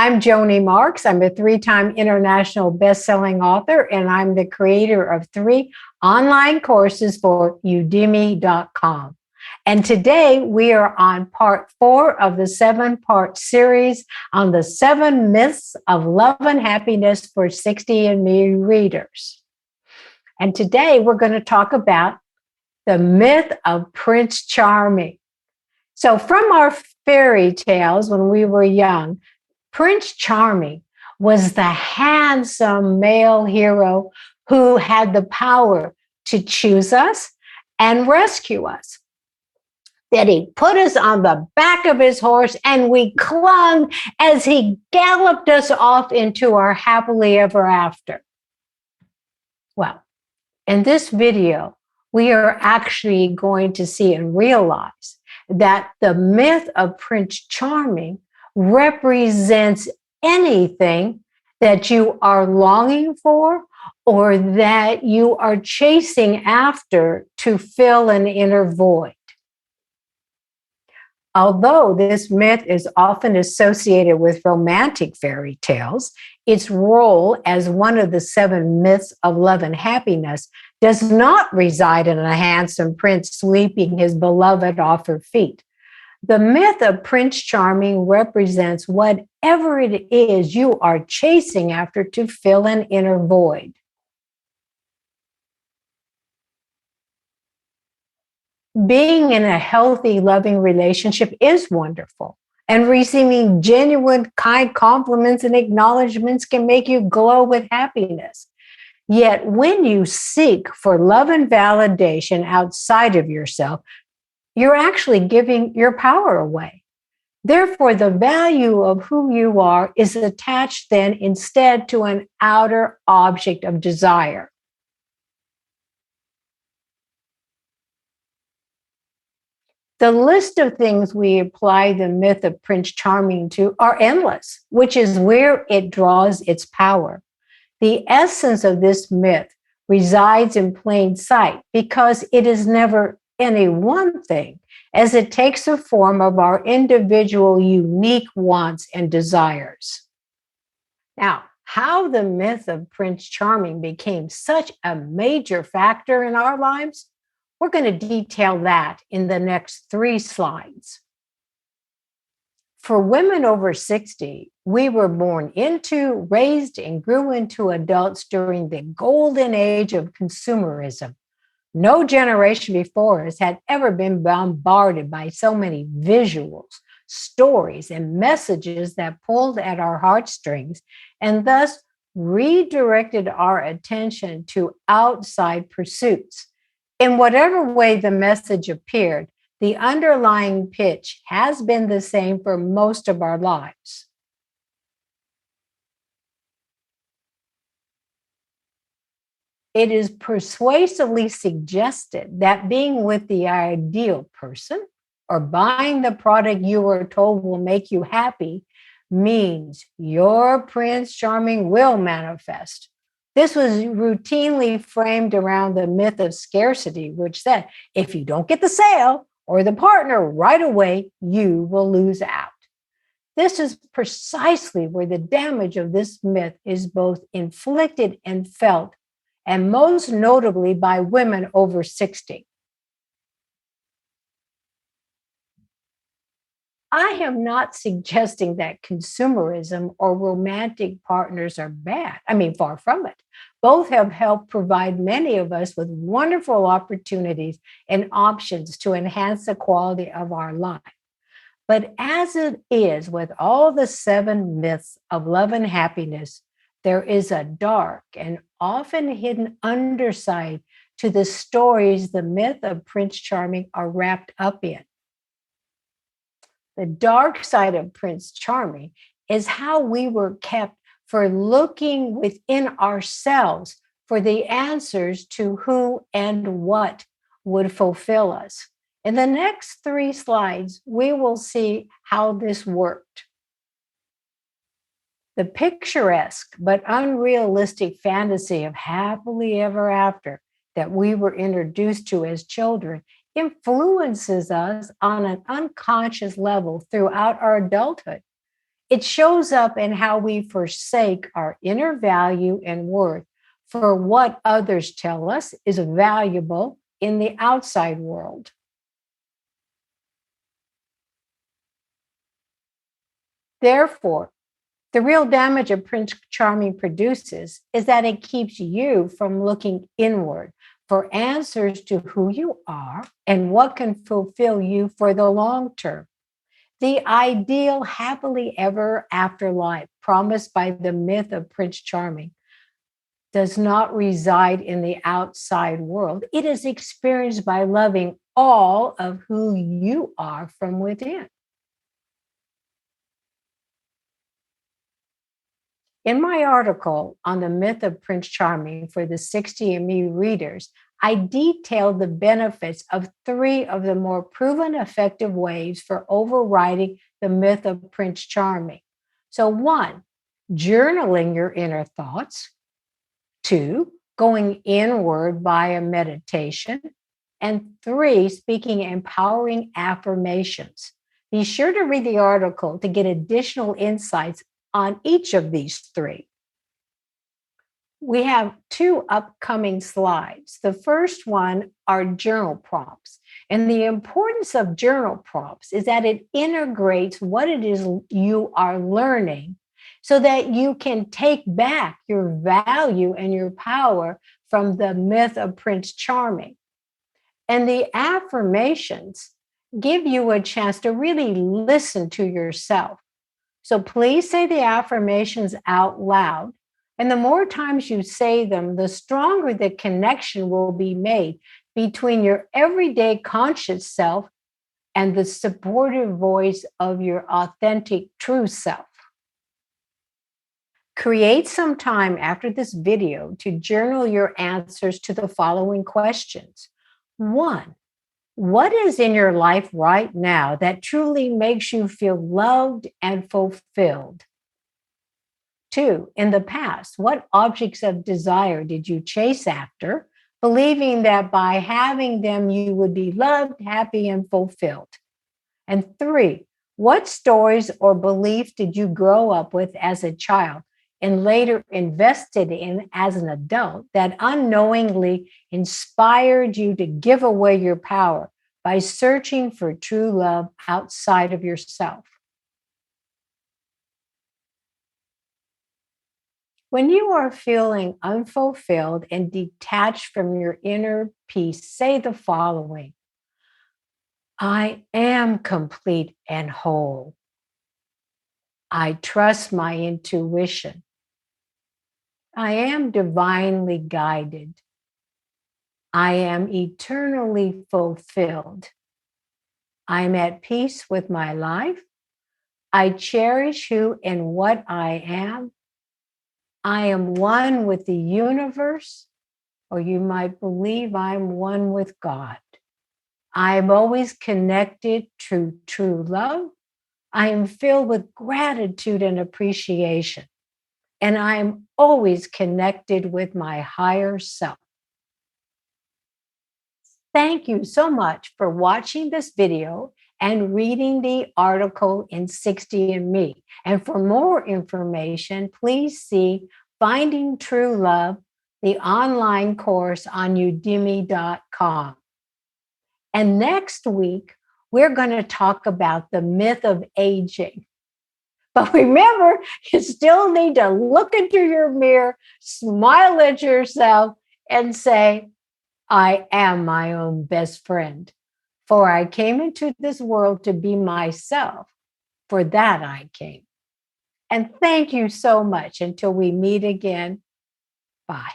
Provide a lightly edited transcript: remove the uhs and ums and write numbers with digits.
I'm Joanie Marx. I'm a three-time international best-selling author, and I'm the creator of 3 online courses for Udemy.com. And today we are on part 4 of the 7-part series on the 7 myths of love and happiness for 60 and Me readers. And today we're going to talk about the myth of Prince Charming. So from our fairy tales when we were young, Prince Charming was the handsome male hero who had the power to choose us and rescue us. That he put us on the back of his horse and we clung as he galloped us off into our happily ever after. Well, in this video, we are actually going to see and realize that the myth of Prince Charming represents anything that you are longing for or that you are chasing after to fill an inner void. Although this myth is often associated with romantic fairy tales, its role as one of the 7 myths of love and happiness does not reside in a handsome prince sweeping his beloved off her feet. The myth of Prince Charming represents whatever it is you are chasing after to fill an inner void. Being in a healthy, loving relationship is wonderful, and receiving genuine, kind compliments and acknowledgments can make you glow with happiness. Yet when you seek for love and validation outside of yourself, you're actually giving your power away. Therefore, the value of who you are is attached then instead to an outer object of desire. The list of things we apply the myth of Prince Charming to are endless, which is where it draws its power. The essence of this myth resides in plain sight because it is never any one thing, as it takes the form of our individual unique wants and desires. Now, how the myth of Prince Charming became such a major factor in our lives, we're going to detail that in the next 3 slides. For women over 60, we were born into, raised, and grew into adults during the golden age of consumerism. No generation before us had ever been bombarded by so many visuals, stories, and messages that pulled at our heartstrings and thus redirected our attention to outside pursuits. In whatever way the message appeared, the underlying pitch has been the same for most of our lives. It is persuasively suggested that being with the ideal person or buying the product you are told will make you happy means your Prince Charming will manifest. This was routinely framed around the myth of scarcity, which said, if you don't get the sale or the partner right away, you will lose out. This is precisely where the damage of this myth is both inflicted and felt, and most notably by women over 60. I am not suggesting that consumerism or romantic partners are bad. I mean, far from it. Both have helped provide many of us with wonderful opportunities and options to enhance the quality of our life. But as it is with all the 7 myths of love and happiness, there is a dark and often hidden underside to the stories the myth of Prince Charming are wrapped up in. The dark side of Prince Charming is how we were kept for looking within ourselves for the answers to who and what would fulfill us. In the next 3 slides, we will see how this worked. The picturesque but unrealistic fantasy of happily ever after that we were introduced to as children influences us on an unconscious level throughout our adulthood. It shows up in how we forsake our inner value and worth for what others tell us is valuable in the outside world. Therefore, the real damage a Prince Charming produces is that it keeps you from looking inward for answers to who you are and what can fulfill you for the long term. The ideal happily ever after life promised by the myth of Prince Charming does not reside in the outside world. It is experienced by loving all of who you are from within. In my article on the myth of Prince Charming for the 60 readers, I detailed the benefits of three of the more proven effective ways for overriding the myth of Prince Charming. So, one, journaling your inner thoughts. Two, going inward via meditation. And three, speaking empowering affirmations. Be sure to read the article to get additional insights on each of these three. We have two upcoming slides. The first one are journal prompts. And the importance of journal prompts is that it integrates what it is you are learning so that you can take back your value and your power from the myth of Prince Charming. And the affirmations give you a chance to really listen to yourself. So please say the affirmations out loud. And the more times you say them, the stronger the connection will be made between your everyday conscious self and the supportive voice of your authentic true self. Create some time after this video to journal your answers to the following questions. One, what is in your life right now that truly makes you feel loved and fulfilled? Two, in the past, what objects of desire did you chase after, believing that by having them you would be loved, happy, and fulfilled? And three, what stories or beliefs did you grow up with as a child and later invested in as an adult that unknowingly inspired you to give away your power by searching for true love outside of yourself? When you are feeling unfulfilled and detached from your inner peace, say the following: I am complete and whole. I trust my intuition. I am divinely guided. I am eternally fulfilled. I'm at peace with my life. I cherish who and what I am. I am one with the universe, or you might believe I'm one with God. I am always connected to true love. I am filled with gratitude and appreciation. And I am always connected with my higher self. Thank you so much for watching this video and reading the article in 60 And for more information, please see Finding True Love, the online course on udemy.com. And next week, we're going to talk about the myth of aging. But remember, you still need to look into your mirror, smile at yourself, and say, I am my own best friend. For I came into this world to be myself. For that I came. And thank you so much. Until we meet again, bye.